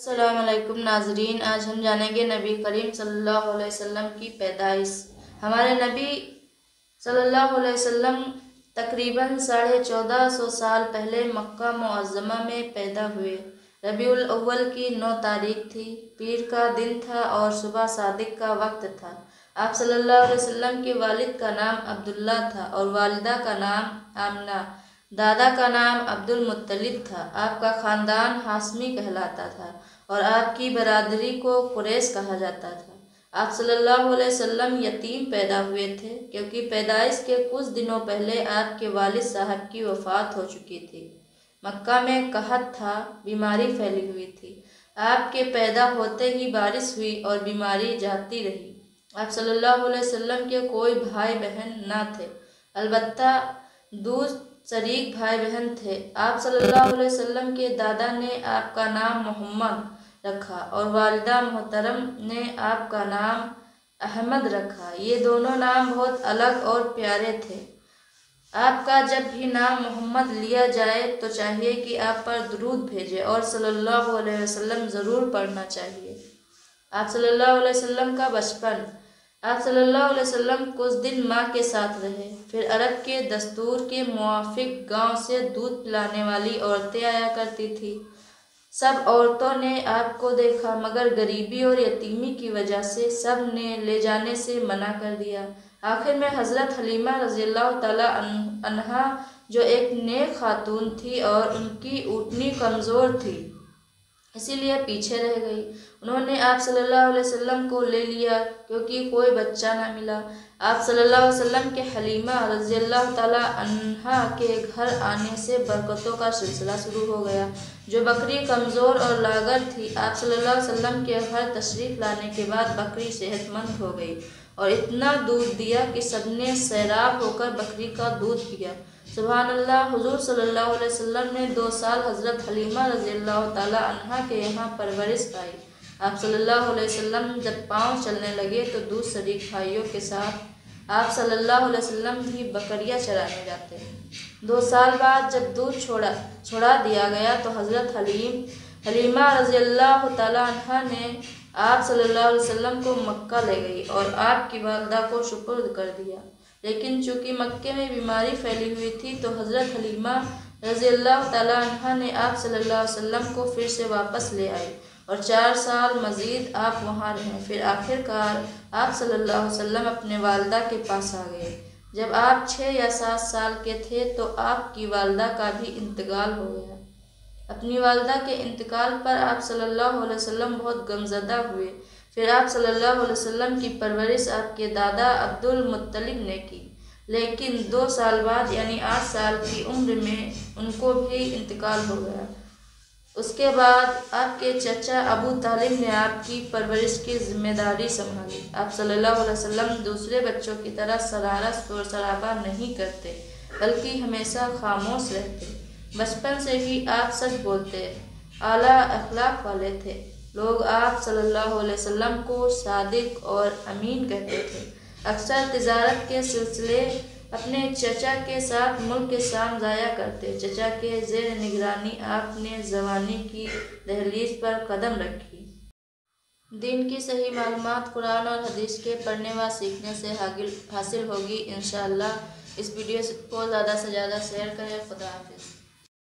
السلام علیکم ناظرین، آج ہم جانیں گے نبی کریم صلی اللہ علیہ وسلم کی پیدائش۔ ہمارے نبی صلی اللہ علیہ وسلم تقریباً 1450 سال پہلے مکہ معظمہ میں پیدا ہوئے۔ ربیع الاول کی 9 تاریخ تھی، پیر کا دن تھا اور صبح صادق کا وقت تھا۔ آپ صلی اللہ علیہ وسلم کے والد کا نام عبداللہ تھا اور والدہ کا نام آمنہ، دادا کا نام عبد المطلب تھا۔ آپ کا خاندان ہاشمی کہلاتا تھا اور آپ کی برادری کو قریش کہا جاتا تھا۔ آپ صلی اللہ علیہ وسلم یتیم پیدا ہوئے تھے کیونکہ پیدائش کے کچھ دنوں پہلے آپ کے والد صاحب کی وفات ہو چکی تھی۔ مکہ میں قحط تھا، بیماری پھیلی ہوئی تھی۔ آپ کے پیدا ہوتے ہی بارش ہوئی اور بیماری جاتی رہی۔ آپ صلی اللہ علیہ وسلم کے کوئی بھائی بہن نہ تھے، البتہ دو شریک بھائی بہن تھے۔ آپ صلی اللہ علیہ وسلم کے دادا نے آپ کا نام محمد رکھا اور والدہ محترم نے آپ کا نام احمد رکھا۔ یہ دونوں نام بہت الگ اور پیارے تھے۔ آپ کا جب بھی نام محمد لیا جائے تو چاہیے کہ آپ پر درود بھیجے اور صلی اللہ علیہ وسلم ضرور پڑھنا چاہیے۔ آپ صلی اللہ علیہ وسلم کا بچپن۔ آپ صلی اللہ علیہ وسلم کچھ دن ماں کے ساتھ رہے، پھر عرب کے دستور کے موافق گاؤں سے دودھ پلانے والی عورتیں آیا کرتی تھیں۔ سب عورتوں نے آپ کو دیکھا مگر غریبی اور یتیمی کی وجہ سے سب نے لے جانے سے منع کر دیا۔ آخر میں حضرت حلیمہ رضی اللہ تعالی عنہا جو ایک نیک خاتون تھی اور ان کی اونٹنی کمزور تھی، اسی لیے پیچھے رہ گئی۔ انہوں نے آپ صلی اللہ علیہ وسلم کو لے لیا کیونکہ کوئی بچہ نہ ملا۔ آپ صلی اللہ علیہ وسلم کے حلیمہ رضی اللہ تعالی عنہا کے گھر آنے سے برکتوں کا سلسلہ شروع ہو گیا۔ جو بکری کمزور اور لاغر تھی، آپ صلی اللہ علیہ وسلم کے گھر تشریف لانے کے بعد بکری صحت مند ہو گئی اور اتنا دودھ دیا کہ سب نے سیراب ہو کر بکری کا دودھ پیا۔ سبحان اللہ! حضور صلی اللہ علیہ وسلم نے 2 سال حضرت حلیمہ رضی اللہ تعالی عنہا کے یہاں پرورش پائی۔ آپ صلی اللہ علیہ وسلم جب پاؤں چلنے لگے تو دو شریک بھائیوں کے ساتھ آپ صلی اللہ علیہ وسلم بھی بکریاں چرانے جاتے۔ 2 سال بعد جب دودھ چھوڑا دیا گیا تو حضرت حلیمہ رضی اللہ تعالی عنہا نے آپ صلی اللہ علیہ وسلم کو مکہ لے گئی اور آپ کی والدہ کو سپرد کر دیا۔ لیکن چونکہ مکے میں بیماری پھیلی ہوئی تھی تو حضرت حلیمہ رضی اللہ تعالی عنہا نے آپ صلی اللہ علیہ وسلم کو پھر سے واپس لے آئی اور 4 سال مزید آپ وہاں رہے۔ پھر آخر کار آپ صلی اللہ علیہ وسلم اپنے والدہ کے پاس آ گئے۔ جب آپ 6 یا 7 سال کے تھے تو آپ کی والدہ کا بھی انتقال ہو گیا۔ اپنی والدہ کے انتقال پر آپ صلی اللہ علیہ وسلم بہت غمزدہ ہوئے۔ پھر آپ صلی اللہ علیہ وسلم کی پرورش آپ کے دادا عبد المطلب نے کی، لیکن 2 سال بعد یعنی 8 سال کی عمر میں ان کو بھی انتقال ہو گیا۔ اس کے بعد آپ کے چچا ابو طالب نے آپ کی پرورش کی ذمہ داری سنبھالی۔ آپ صلی اللہ علیہ وسلم دوسرے بچوں کی طرح شرارت شور شرابہ نہیں کرتے بلکہ ہمیشہ خاموش رہتے۔ بچپن سے ہی آپ سچ بولتے، اعلیٰ اخلاق والے تھے۔ لوگ آپ صلی اللہ علیہ وسلم کو صادق اور امین کہتے تھے۔ اکثر تجارت کے سلسلے اپنے چچا کے ساتھ ملک شام جایا کرتے۔ چچا کے زیر نگرانی آپ نے جوانی کی دہلیز پر قدم رکھی۔ دین کی صحیح معلومات قرآن اور حدیث کے پڑھنے و سیکھنے سے حاصل ہوگی انشاءاللہ۔ اس ویڈیو کو زیادہ سے زیادہ شیئر کریں۔ خدا حافظ۔